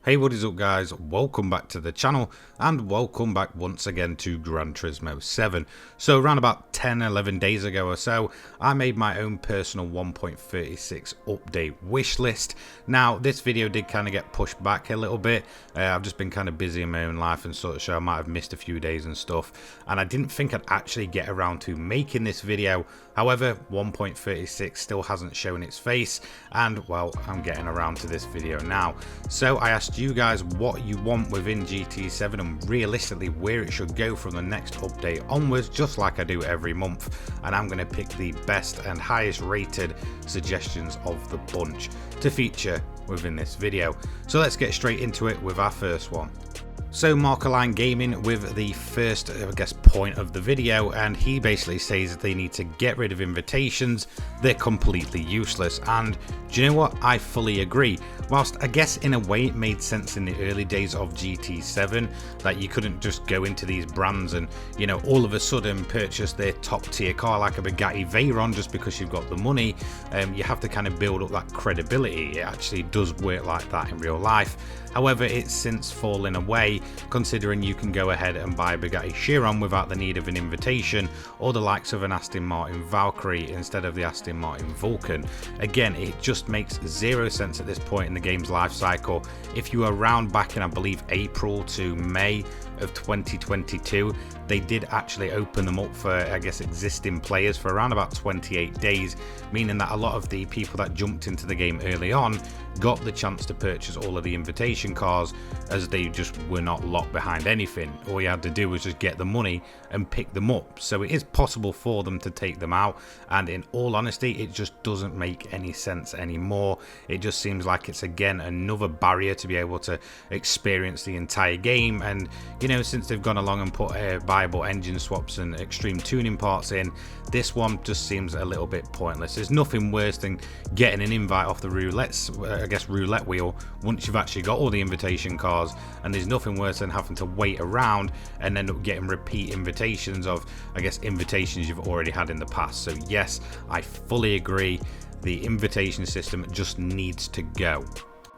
Hey, what is up guys, welcome back to the channel and welcome back once again to Gran Turismo 7. So around about 10-11 days ago or so, I made my own personal 1.36 update wish list. Now this video did kind of get pushed back a little bit. I've just been kind of busy in my own life and such, so I might have missed a few days and stuff, and I didn't think I'd actually get around to making this video. However, 1.36 still hasn't shown its face, and well, I'm getting around to this video now. So I asked you guys what you want within GT7 and realistically where it should go from the next update onwards, just like I do every month, and I'm going to pick the best and highest rated suggestions of the bunch to feature within this video. So let's get straight into it with our first one. So Markerline Gaming with the first, point of the video, and he basically says that they need to get rid of invitations. They're completely useless, and do you know what? I fully agree. Whilst I guess in a way it made sense in the early days of GT7 that you couldn't just go into these brands and, you know, all of a sudden purchase their top tier car like a Bugatti Veyron just because you've got the money. You have to kind of build up that credibility. It actually does work like that in real life. However, it's since fallen away, considering you can go ahead and buy a Bugatti Chiron without the need of an invitation, or the likes of an Aston Martin Valkyrie instead of the Aston Martin Vulcan. Again, it just makes zero sense at this point in the game's life cycle. If you were around back in, I believe, April to May of 2022, they did actually open them up for, existing players for around about 28 days, meaning that a lot of the people that jumped into the game early on got the chance to purchase all of the invitation cars, as they just were not locked behind anything. All you had to do was just get the money and pick them up. So it is possible for them to take them out, and in all honesty, it just doesn't make any sense anymore. It just seems like it's again another barrier to be able to experience the entire game. And you know, since they've gone along and put viable engine swaps and extreme tuning parts in, this one just seems a little bit pointless. There's nothing worse than getting an invite off the roulette wheel once you've actually got all the invitation cars, and there's nothing worse than having to wait around and end up getting repeat invitations of invitations you've already had in the past. So yes, I fully agree, the invitation system just needs to go.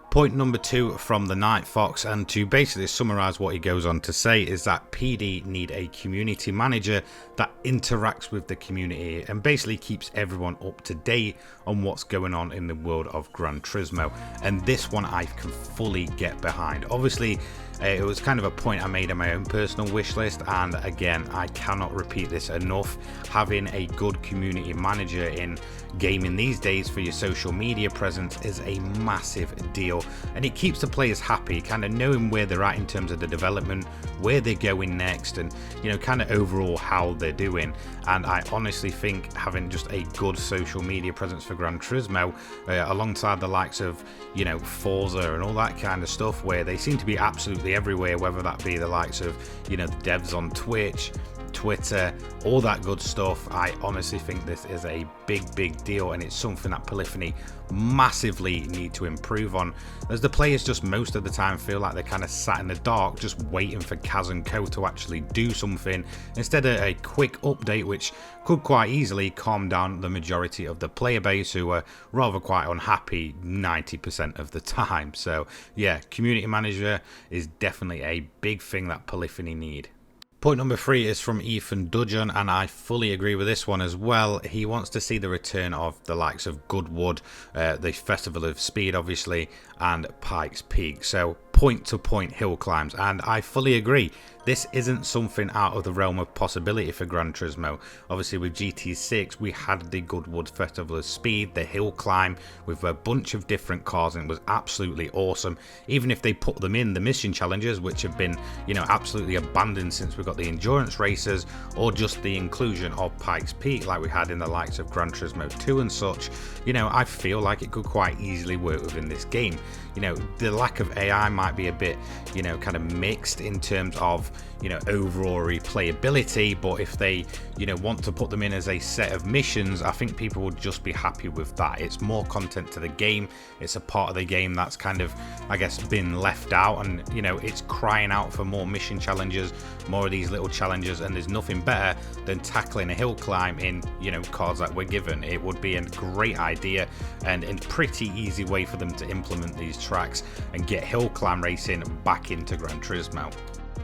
Point number 2 from the Night Fox, and to basically summarize what he goes on to say, is that PD need a community manager that interacts with the community and basically keeps everyone up to date on what's going on in the world of Gran Turismo. And this one I can fully get behind. Obviously, it was kind of a point I made in my own personal wish list, and again, I cannot repeat this enough. Having a good community manager in gaming these days for your social media presence is a massive deal, and it keeps the players happy, kind of knowing where they're at in terms of the development, where they're going next, and you know, kind of overall how they're doing. And I honestly think having just a good social media presence for Gran Turismo, alongside the likes of, you know, Forza and all that kind of stuff, where they seem to be absolutely everywhere, whether that be the likes of, you know, the devs on Twitch, Twitter, all that good stuff. I honestly think this is a big deal, and it's something that Polyphony massively need to improve on, as the players just most of the time feel like they're kind of sat in the dark just waiting for Kaz and Co to actually do something, instead of a quick update which could quite easily calm down the majority of the player base, who are rather quite unhappy 90% of the time. So yeah, community manager is definitely a big thing that Polyphony need. Point number 3 is from Ethan Dudgeon, and I fully agree with this one as well. He wants to see the return of the likes of Goodwood, the Festival of Speed obviously, and Pikes Peak. So point-to-point hill climbs, and I fully agree. This isn't something out of the realm of possibility for Gran Turismo. Obviously with GT6 we had the Goodwood Festival of Speed, the hill climb with a bunch of different cars, and it was absolutely awesome. Even if they put them in the mission challenges, which have been, you know, absolutely abandoned since we got the endurance races, or just the inclusion of Pikes Peak like we had in the likes of Gran Turismo 2 and such, you know, I feel like it could quite easily work within this game. You know, the lack of AI might be a bit, you know, kind of mixed in terms of, you know, overall replayability, but if they, you know, want to put them in as a set of missions, I think people would just be happy with that. It's more content to the game. It's a part of the game that's kind of, I guess, been left out, and you know, it's crying out for more mission challenges, more of these little challenges, and there's nothing better than tackling a hill climb in, you know, cards that we're given. It would be a great idea and a pretty easy way for them to implement these tracks and get hill climb racing back into Gran Turismo.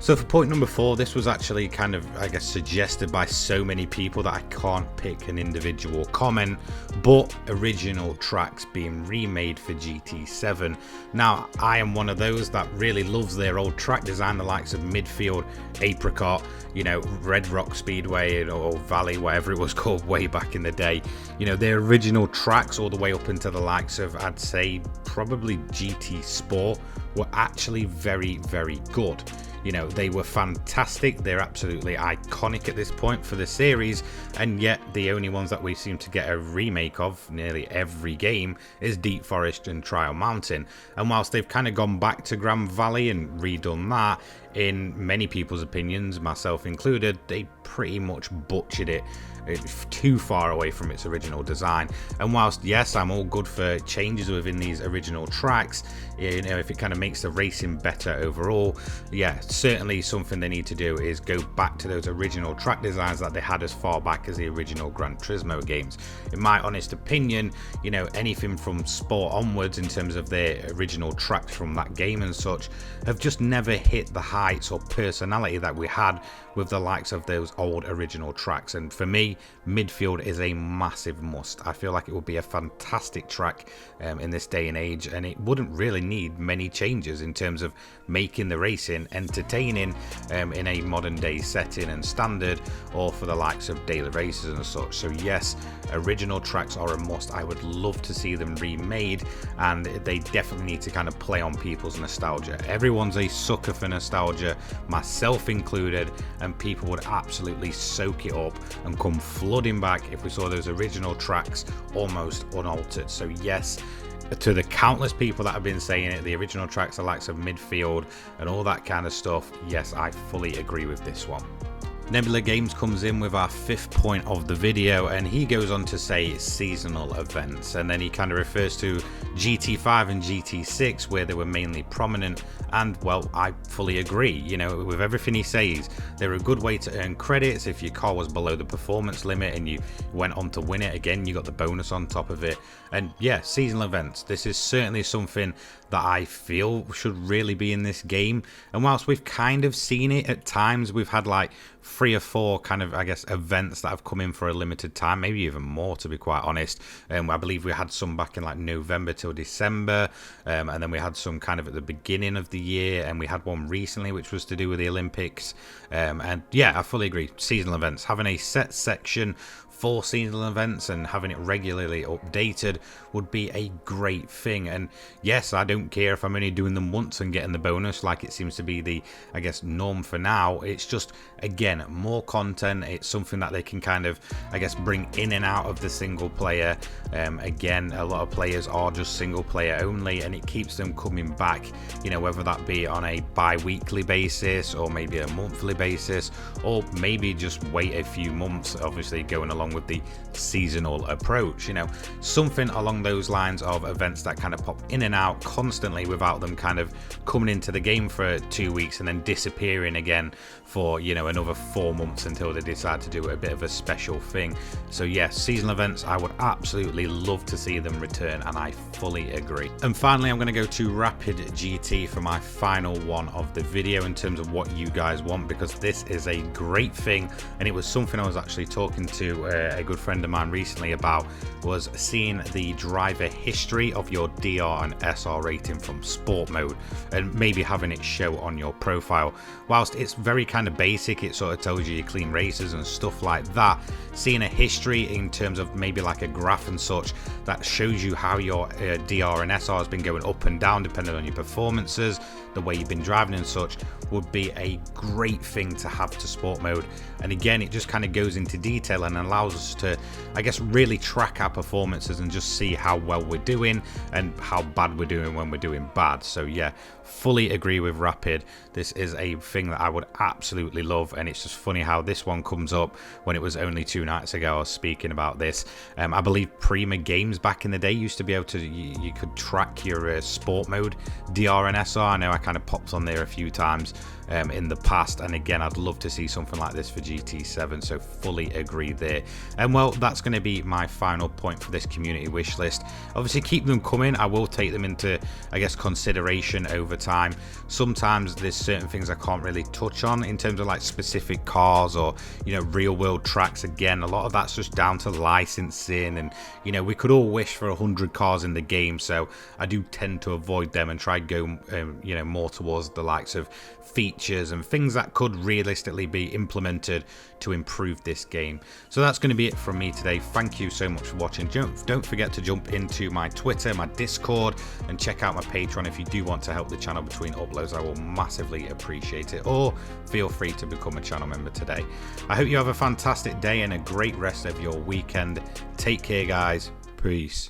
So for point number 4, this was actually kind of, I guess, suggested by so many people that I can't pick an individual comment, but original tracks being remade for GT7. Now, I am one of those that really loves their old track design, the likes of Midfield, Apricot, you know, Red Rock Speedway or Valley, whatever it was called way back in the day. You know, their original tracks all the way up into the likes of, I'd say, probably GT Sport were actually very, very good. You know, they were fantastic. They're absolutely iconic at this point for the series, and yet the only ones that we seem to get a remake of nearly every game is Deep Forest and Trial Mountain. And whilst they've kind of gone back to Grand Valley and redone that, in many people's opinions, myself included, they pretty much butchered it. It's too far away from its original design. And whilst yes, I'm all good for changes within these original tracks, you know, if it kind of makes the racing better overall, yeah, certainly something they need to do is go back to those original track designs that they had as far back as the original Gran Turismo games. In my honest opinion, you know, anything from Sport onwards in terms of their original tracks from that game and such have just never hit the heights or personality that we had with the likes of those old original tracks. And for me, Midfield is a massive must. I feel like it would be a fantastic track in this day and age, and it wouldn't really need many changes in terms of making the racing entertaining in a modern day setting and standard, or for the likes of daily races and such. So yes, original tracks are a must. I would love to see them remade, and they definitely need to kind of play on people's nostalgia. Everyone's a sucker for nostalgia, myself included, and people would absolutely soak it up and come flooding back if we saw those original tracks almost unaltered. So yes, to the countless people that have been saying it, the original tracks, the likes of Midfield and all that kind of stuff, yes, I fully agree with this one. Nebula Games comes in with our 5th point of the video, and he goes on to say seasonal events, and then he kind of refers to GT5 and GT6 where they were mainly prominent, and well, I fully agree. You know, with everything he says, they're a good way to earn credits. If your car was below the performance limit and you went on to win it again, you got the bonus on top of it. And yeah, seasonal events, this is certainly something that I feel should really be in this game. And whilst we've kind of seen it at times, we've had like 3 or 4 kind of, I guess, events that have come in for a limited time, maybe even more, to be quite honest. I believe we had some back in like November till December, and then we had some kind of at the beginning of the year, and we had one recently which was to do with the Olympics. And yeah, I fully agree. Seasonal events, having a set section for seasonal events and having it regularly updated would be a great thing. And yes, I don't care if I'm only doing them once and getting the bonus like it seems to be the, I guess, norm for now. It's just, again, more content. It's something that they can kind of, I guess, bring in and out of the single player. Again, a lot of players are just single player only, and it keeps them coming back, you know, whether that be on a bi-weekly basis or maybe a monthly basis, or maybe just wait a few months, obviously going along with the seasonal approach. You know, something along those lines of events that kind of pop in and out constantly without them kind of coming into the game for 2 weeks and then disappearing again for, you know, another 4 months until they decide to do a bit of a special thing. So yes, seasonal events, I would absolutely love to see them return, and I fully agree. And finally, I'm going to go to Rapid GT for my final one of the video in terms of what you guys want, because this is a great thing, and it was something I was actually talking to a good friend of mine recently about, was seeing the driver history of your DR and SR rating from sport mode and maybe having it show on your profile. Whilst it's very kind of basic, it sort of tells you your clean races and stuff like that, seeing a history in terms of maybe like a graph and such that shows you how your DR and SR has been going up and down depending on your performances, the way you've been driving and such, would be a great thing to have to sport mode. And again, it just kind of goes into detail and allows us to, I guess, really track our performances and just see how well we're doing and how bad we're doing when we're doing bad. So yeah, fully agree with Rapid. This is a thing that I would absolutely love, and it's just funny how this one comes up when it was only 2 nights ago I was speaking about this. I believe Prima Games back in the day used to be able to, you could track your sport mode DRNSR. I know I kind of popped on there a few times in the past, and again, I'd love to see something like this for GT7, so fully agree there. And well, that's going to be my final point for this community wish list. Obviously, keep them coming. I will take them into, I guess, consideration over time. Sometimes there's certain things I can't really touch on in terms of like specific cars or, you know, real world tracks. Again, a lot of that's just down to licensing, and, you know, we could all wish for 100 cars in the game, so I do tend to avoid them and try to go you know, more towards the likes of features and things that could realistically be implemented to improve this game. So that's going to be it from me today. Thank you so much for watching. Don't forget to jump into my Twitter, my Discord, and check out my Patreon if you do want to help the channel between uploads. I will massively appreciate it, or feel free to become a channel member today. I hope you have a fantastic day and a great rest of your weekend. Take care, guys. Peace.